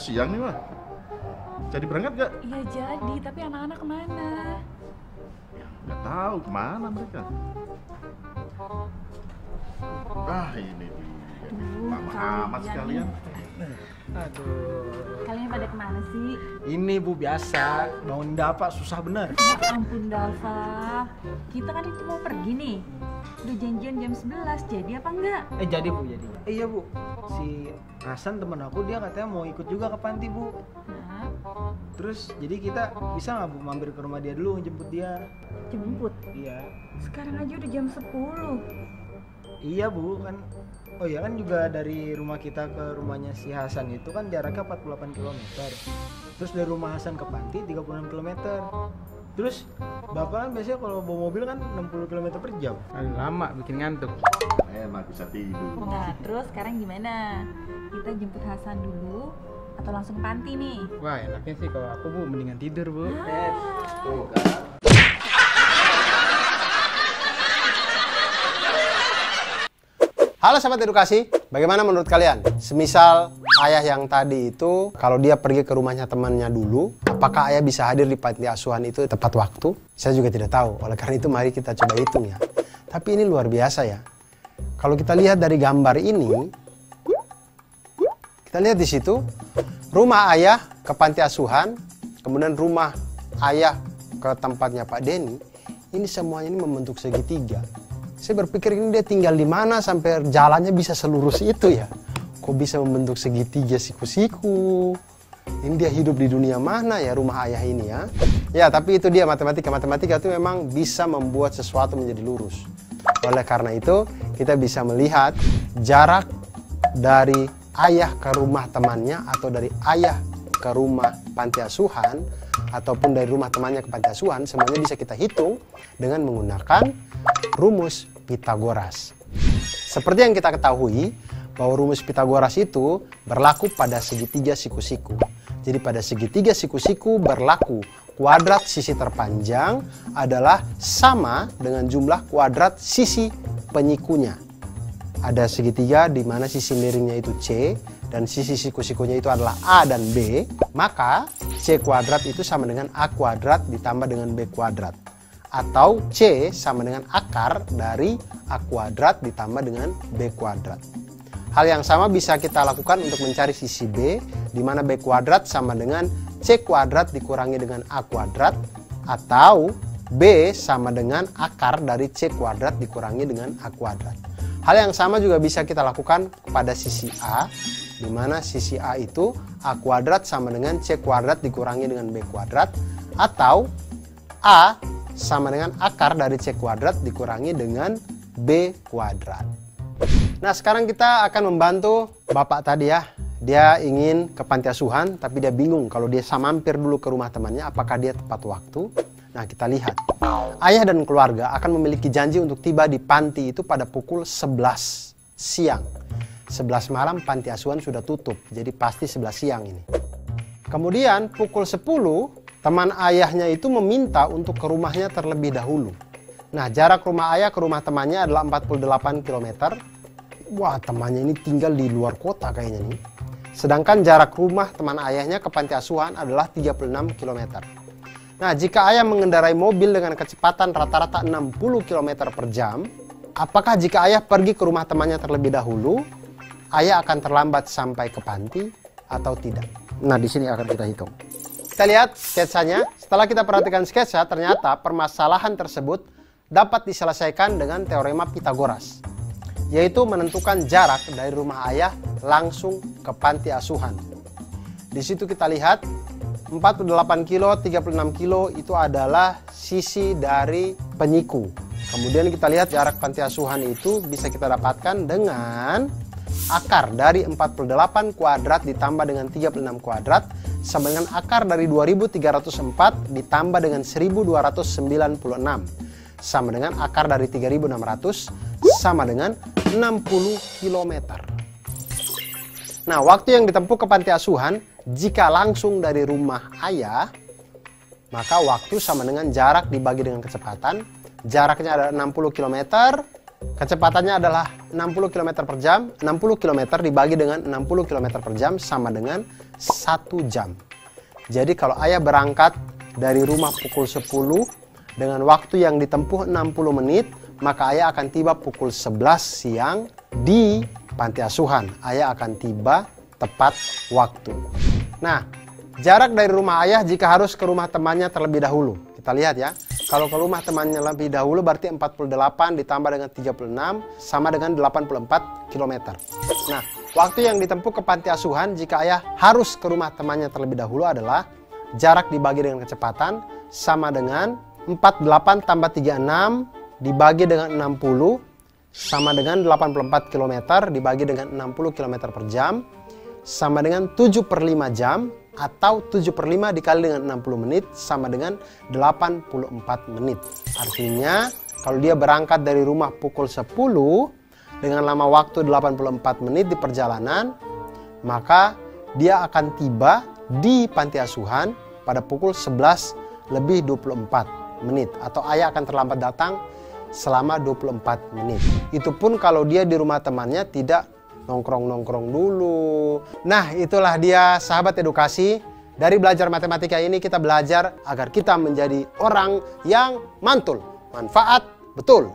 siang nih mah. Jadi berangkat gak? Iya jadi, tapi anak-anak kemana? Gak tahu kemana mereka. Ini dia. Lama amat sekalian. Aduh, Kalian pada kemana sih? ini Bu biasa, bangun dapat susah bener. Ya ampun Dava, kita kan itu mau pergi nih. Udah janjian jam 11, jadi apa enggak? Jadi Bu, jadi. Iya Bu, si Hasan temen aku dia katanya mau ikut juga ke panti Bu. Nah, Terus jadi kita bisa nggak Bu mampir ke rumah dia dulu jemput dia? jemput. Iya. Sekarang aja udah jam 10. Iya Bu kan. Oh iya kan juga dari rumah kita ke rumahnya si Hasan itu kan jaraknya 48 km. Terus dari rumah Hasan ke panti 36 km. Terus Bapak kan biasanya kalau bawa mobil kan 60 km per jam. Aduh, lama bikin ngantuk. Enak bisa tidur. Nah, terus sekarang gimana? Kita jemput Hasan dulu atau langsung ke panti nih? Wah, enaknya sih kalau aku Bu mendingan tidur Bu. Tuh kan. Halo sahabat edukasi, bagaimana menurut kalian? Semisal ayah yang tadi itu, kalau dia pergi ke rumahnya temannya dulu, apakah ayah bisa hadir di panti asuhan itu tepat waktu? Saya juga tidak tahu, oleh karena itu mari kita coba hitung ya. Tapi ini luar biasa ya. Kalau kita lihat dari gambar ini, kita lihat di situ, rumah ayah ke panti asuhan, kemudian rumah ayah ke tempatnya Pak Denny, ini semuanya ini membentuk segitiga. Saya berpikir ini dia tinggal di mana sampai jalannya bisa selurus itu ya. Kok bisa membentuk segitiga siku-siku? Ini dia hidup di dunia mana ya rumah ayah ini ya? Ya tapi itu dia matematika. Matematika itu memang bisa membuat sesuatu menjadi lurus. Oleh karena itu kita bisa melihat jarak dari ayah ke rumah temannya atau dari ayah ke rumah panti asuhan ataupun dari rumah temannya ke panti asuhan semuanya bisa kita hitung dengan menggunakan rumus Pitagoras. Seperti yang kita ketahui bahwa rumus Pitagoras itu berlaku pada segitiga siku-siku. Jadi pada segitiga siku-siku berlaku kuadrat sisi terpanjang adalah sama dengan jumlah kuadrat sisi penyikunya. Ada segitiga di mana sisi miringnya itu C dan sisi siku-sikunya itu adalah A dan B, maka C kuadrat itu sama dengan A kuadrat ditambah dengan B kuadrat. Atau C sama dengan akar dari A kuadrat ditambah dengan B kuadrat. Hal yang sama bisa kita lakukan untuk mencari sisi B, di mana B kuadrat sama dengan C kuadrat dikurangi dengan A kuadrat, atau B sama dengan akar dari C kuadrat dikurangi dengan A kuadrat. Hal yang sama juga bisa kita lakukan pada sisi A, di mana sisi A itu A kuadrat sama dengan C kuadrat dikurangi dengan B kuadrat, atau A sama dengan akar dari C kuadrat dikurangi dengan B kuadrat. Nah sekarang kita akan membantu bapak tadi ya. Dia ingin ke panti asuhan tapi dia bingung kalau dia mampir dulu ke rumah temannya apakah dia tepat waktu. Nah kita lihat. Ayah dan keluarga akan memiliki janji untuk tiba di panti itu pada pukul 11 siang. 11 malam panti asuhan sudah tutup. Jadi pasti 11 siang ini. Kemudian pukul 10 teman ayahnya itu meminta untuk ke rumahnya terlebih dahulu. Nah, jarak rumah ayah ke rumah temannya adalah 48 km. Wah, temannya ini tinggal di luar kota kayaknya nih. Sedangkan jarak rumah teman ayahnya ke panti asuhan adalah 36 km. Nah, jika ayah mengendarai mobil dengan kecepatan rata-rata 60 km per jam, apakah jika ayah pergi ke rumah temannya terlebih dahulu, ayah akan terlambat sampai ke panti atau tidak? Nah, di sini akan kita hitung. Kita lihat sketsanya. Setelah kita perhatikan sketsa, ternyata permasalahan tersebut dapat diselesaikan dengan teorema Pitagoras, yaitu menentukan jarak dari rumah ayah langsung ke panti asuhan. Di situ kita lihat 48 kilo, 36 kilo itu adalah sisi dari penyiku. Kemudian kita lihat jarak panti asuhan itu bisa kita dapatkan dengan akar dari 48 kuadrat ditambah dengan 36 kuadrat sama dengan akar dari 2304 ditambah dengan 1296 sama dengan akar dari 3600 sama dengan 60 km. Nah, waktu yang ditempuh ke panti asuhan jika langsung dari rumah ayah, maka waktu sama dengan jarak dibagi dengan kecepatan. Jaraknya ada 60 km, Kecepatannya adalah 60 km per jam. 60 km dibagi dengan 60 km per jam sama dengan 1 jam. Jadi kalau ayah berangkat dari rumah pukul 10 dengan waktu yang ditempuh 60 menit, maka ayah akan tiba pukul 11 siang di panti asuhan. Ayah akan tiba tepat waktu. Nah, jarak dari rumah ayah jika harus ke rumah temannya terlebih dahulu. Kita lihat ya. Kalau ke rumah temannya lebih dahulu berarti 48 ditambah dengan 36 sama dengan 84 km. Nah, waktu yang ditempuh ke panti asuhan jika ayah harus ke rumah temannya terlebih dahulu adalah jarak dibagi dengan kecepatan sama dengan 48 tambah 36 dibagi dengan 60 sama dengan 84 km dibagi dengan 60 km per jam sama dengan 7/5 jam. Atau 7/5 dikali dengan 60 menit sama dengan 84 menit. Artinya kalau dia berangkat dari rumah pukul 10 dengan lama waktu 84 menit di perjalanan, maka dia akan tiba di panti asuhan pada pukul 11:24 menit. Atau ayah akan terlambat datang selama 24 menit. Itu pun kalau dia di rumah temannya tidak nongkrong-nongkrong dulu. Nah, itulah dia sahabat edukasi. Dari belajar matematika ini kita belajar agar kita menjadi orang yang mantul. Manfaat betul.